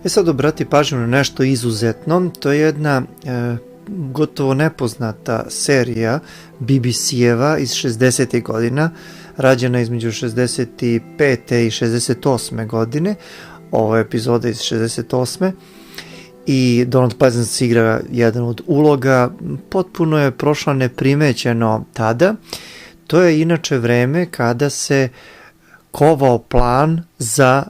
Sad obrati pažnju na nešto izuzetno, to je jedna gotovo nepoznata serija BBC-eva iz 60. godina, rađena između 65. i 68. godine, ovo je epizoda iz 68. I Donald Pleasence igra jedan od uloga, potpuno je prošla neprimećeno tada. To je inače vreme kada se kovao plan za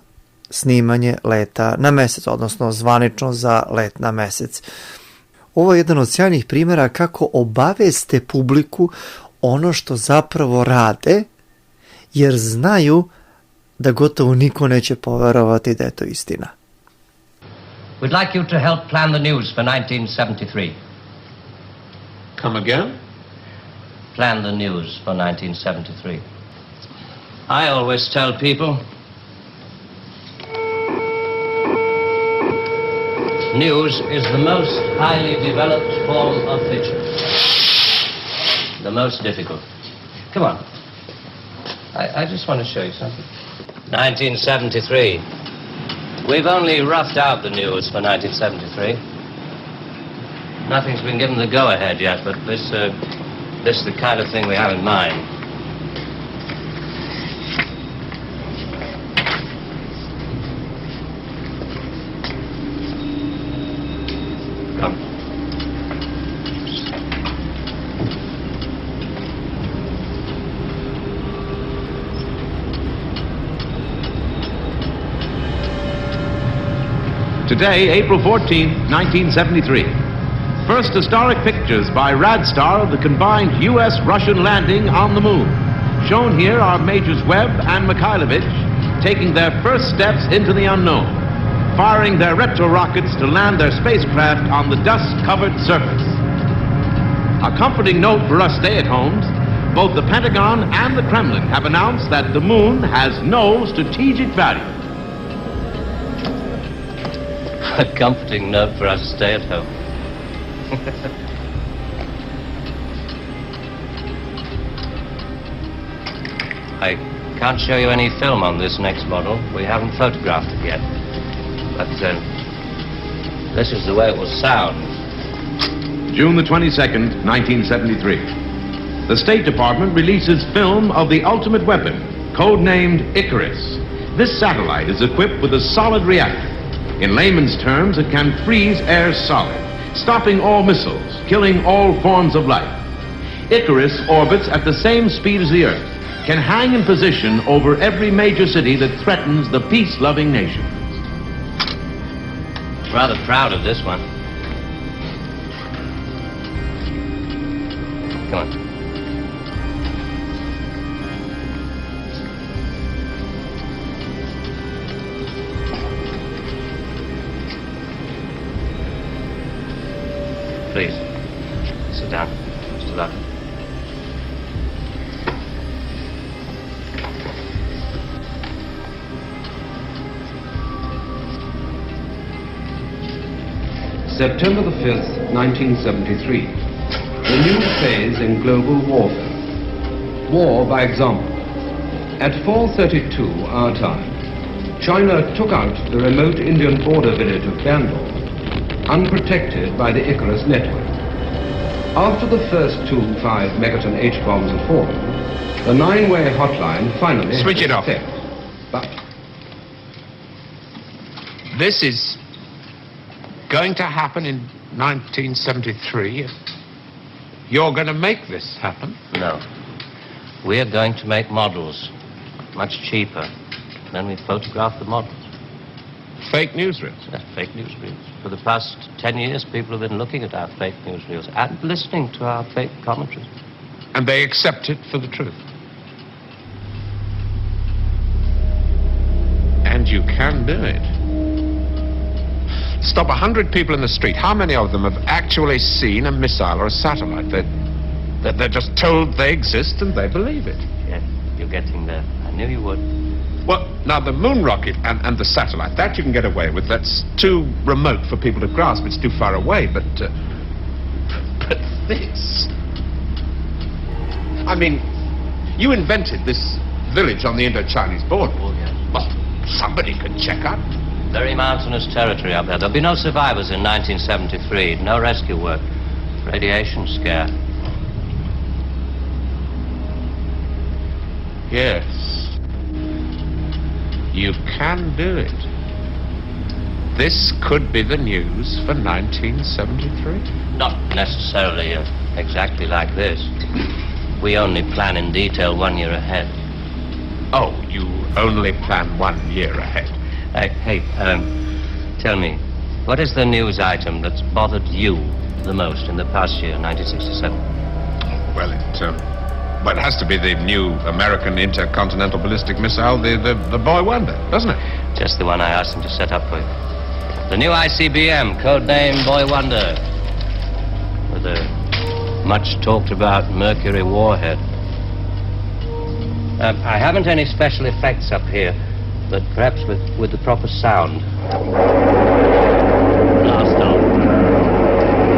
snimanje leta na mesec, odnosno zvanično za let na mesec. Ovo je jedan od sjajnih primjera kako obaveste publiku ono što zapravo rade, jer znaju da gotovo niko neće poverovati da je to istina. We'd like you to help plan the news for 1973. Come again? Plan the news for 1973. I always tell people, news is the most highly developed form of fiction. The most difficult. Come on. I just want to show you something. 1973. We've only roughed out the news for 1973. Nothing's been given the go-ahead yet, but this is the kind of thing we have in mind. Come. Today, April 14th, 1973. First historic pictures by Radstar of the combined U.S.-Russian landing on the moon. Shown here are Majors Webb and Mikhailovich taking their first steps into the unknown, firing their retro-rockets to land their spacecraft on the dust-covered surface. A comforting note for us stay-at-homes, both the Pentagon and the Kremlin have announced that the moon has no strategic value. A comforting note for us to stay at home. I can't show you any film on this next model. We haven't photographed it yet. But this is the way it will sound. June the 22nd, 1973. The State Department releases film of the ultimate weapon, codenamed Icarus. This satellite is equipped with a solid reactor. In layman's terms, it can freeze air solid, stopping all missiles, killing all forms of life. Icarus orbits at the same speed as the Earth, can hang in position over every major city that threatens the peace-loving nations. Rather proud of this one. Come on. Please, sit down, Mr. Lutton. September the 5th, 1973. The new phase in global warfare. War by example. At 4:32 our time, China took out the remote Indian border village of Bandar, unprotected by the Icarus network. After the first 2 5-megaton H-bombs had fallen, the 9-way hotline finally Switch it off. effect. But This is going to happen in 1973. You're going to make this happen? No. We are going to make models, much cheaper. Then we photograph the models. Fake newsreels? Yes, fake newsreels. For the past 10 years, people have been looking at our fake newsreels and listening to our fake commentaries. And they accept it for the truth? And you can do it. Stop 100 people in the street. How many of them have actually seen a missile or a satellite? They're just told they exist and they believe it. Yes, you're getting there. I knew you would. Well, now the moon rocket and the satellite, that you can get away with. That's too remote for people to grasp. It's too far away, but this... I mean, you invented this village on the Indo-Chinese border. Oh, yes. Well, somebody could check up. Very mountainous territory up there. There'll be no survivors in 1973. No rescue work. Radiation scare. Yes. You can do it. This could be the news for 1973. Not necessarily exactly like this. We only plan in detail 1 year ahead. Oh, you only plan 1 year ahead. Hey, tell me, what is the news item that's bothered you the most in the past year, 1967? Well, it has to be the new American intercontinental ballistic missile, the Boy Wonder, doesn't it? Just the one I asked him to set up for you. The new ICBM, codename Boy Wonder, with a much talked about Mercury warhead. I haven't any special effects up here, but perhaps with the proper sound. Blast off.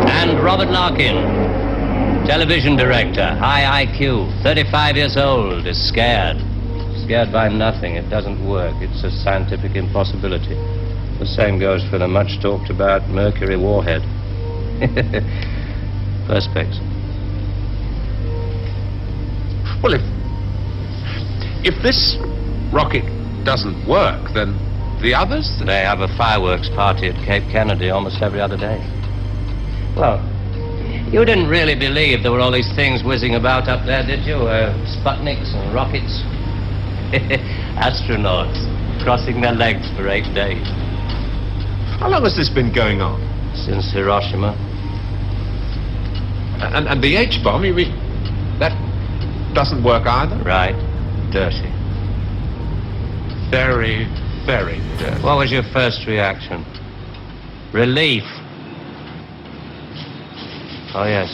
And Robert Larkin, television director, high IQ, 35 years old, is scared. Scared by nothing. It doesn't work. It's a scientific impossibility. The same goes for the much talked about Mercury warhead. Perspex. Well, if this rocket doesn't work, then the others? They have a fireworks party at Cape Kennedy almost every other day. Well, you didn't really believe there were all these things whizzing about up there, did you? Sputniks and rockets. Astronauts crossing their legs for 8 days. How long has this been going on? Since Hiroshima. And the H-bomb, you mean, that doesn't work either? Right. Dirty. Very, very dirty. What was your first reaction? Relief. Oh, yes.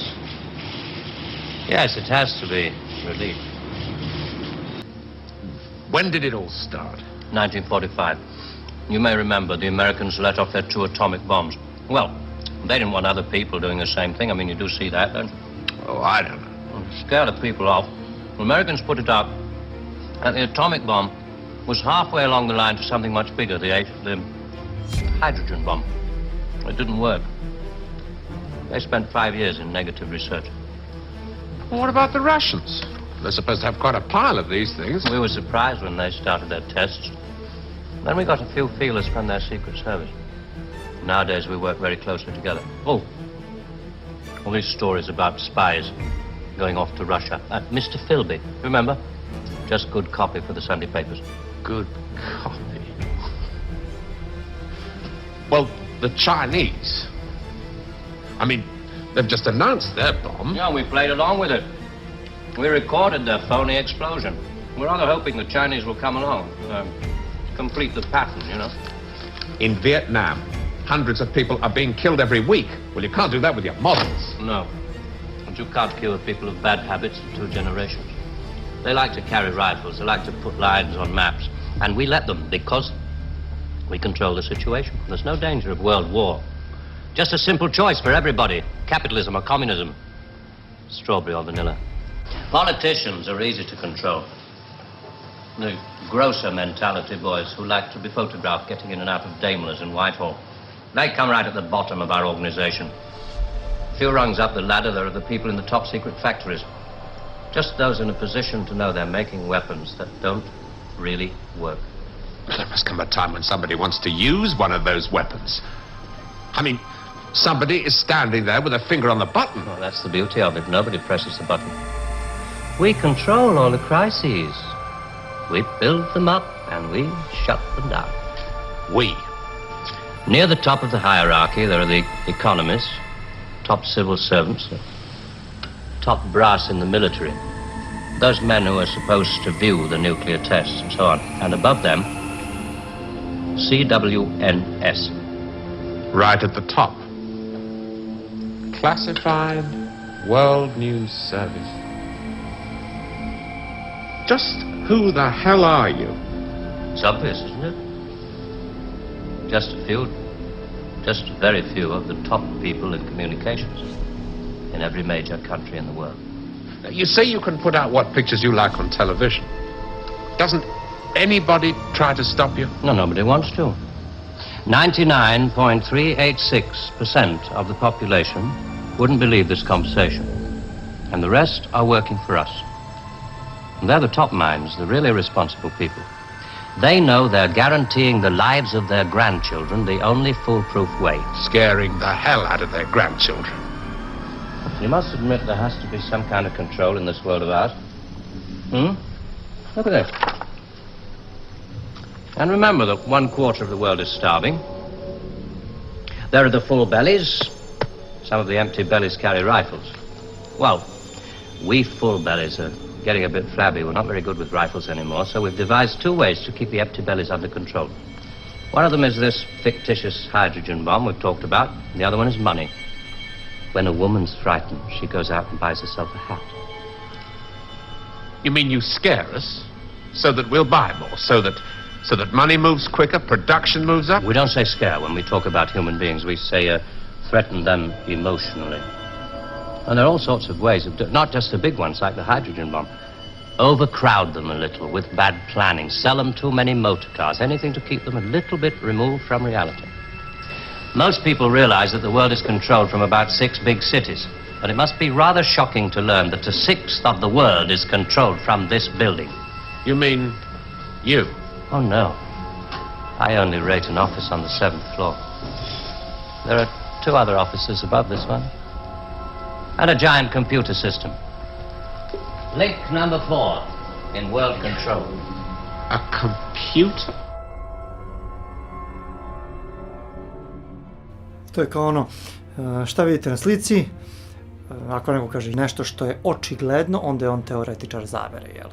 Yes, it has to be relief. When did it all start? 1945. You may remember the Americans let off their 2 atomic bombs. Well, they didn't want other people doing the same thing. I mean, you do see that, don't you? Oh, I don't know. Well, to scare the people off, the Americans put it up, and the atomic bomb was halfway along the line to something much bigger, the hydrogen bomb. It didn't work. They spent 5 years in negative research. Well, what about the Russians? They're supposed to have quite a pile of these things. We were surprised when they started their tests. Then we got a few feelers from their Secret Service. Nowadays, we work very closely together. Oh, all these stories about spies going off to Russia. Mr. Philby, remember? Just good copy for the Sunday papers. Good copy. Well, the Chinese. I mean, they've just announced their bomb. Yeah, we played along with it. We recorded their phony explosion. We're rather hoping the Chinese will come along. Complete the pattern, you know. In Vietnam, hundreds of people are being killed every week. Well, you can't do that with your models. No. And you can't cure people of bad habits in 2 generations. They like to carry rifles. They like to put lines on maps. And we let them because we control the situation. There's no danger of world war. Just a simple choice for everybody. Capitalism or communism. Strawberry or vanilla. Politicians are easy to control. The grosser mentality boys who like to be photographed getting in and out of Daimlers in Whitehall. They come right at the bottom of our organization. A few rungs up the ladder, there are the people in the top secret factories. Just those in a position to know they're making weapons that don't really work. Well, there must come a time when somebody wants to use one of those weapons. I mean, somebody is standing there with a finger on the button. Well, that's the beauty of it. Nobody presses the button. We control all the crises. We build them up and we shut them down. We? Near the top of the hierarchy, there are the economists, top civil servants, top brass in the military. Those men who are supposed to view the nuclear tests and so on. And above them, CWNS. Right at the top. Classified World News Service. Just who the hell are you? It's obvious, isn't it? Just a very few of the top people in communications in every major country in the world. You say you can put out what pictures you like on television. Doesn't anybody try to stop you? No, nobody wants to. 99.386% of the population wouldn't believe this conversation, and the rest are working for us. And they're the top minds, the really responsible people. They know they're guaranteeing the lives of their grandchildren the only foolproof way. Scaring the hell out of their grandchildren. You must admit there has to be some kind of control in this world of ours. Look at this. And remember that 1/4 of the world is starving. There are the full bellies. Some of the empty bellies carry rifles. Well, we full bellies are getting a bit flabby. We're not very good with rifles anymore, so we've devised 2 ways to keep the empty bellies under control. One of them is this fictitious hydrogen bomb we've talked about. The other one is money. When a woman's frightened, she goes out and buys herself a hat. You mean you scare us so that we'll buy more, so that money moves quicker, production moves up? We don't say scare when we talk about human beings. We say threaten them emotionally. And there are all sorts of ways of not just the big ones like the hydrogen bomb. Overcrowd them a little with bad planning. Sell them too many motor cars. Anything to keep them a little bit removed from reality. Most people realize that the world is controlled from about 6 big cities. But it must be rather shocking to learn that a 1/6 of the world is controlled from this building. You mean you? Oh, no. I only rate an office on the 7th floor. There are 2 other offices above this one. And a giant computer system. Link number 4 in world control. A computer? To je kao ono, šta vidite na slici, ako neko kaže nešto što je očigledno, onda je on teoretičar zavere, jel?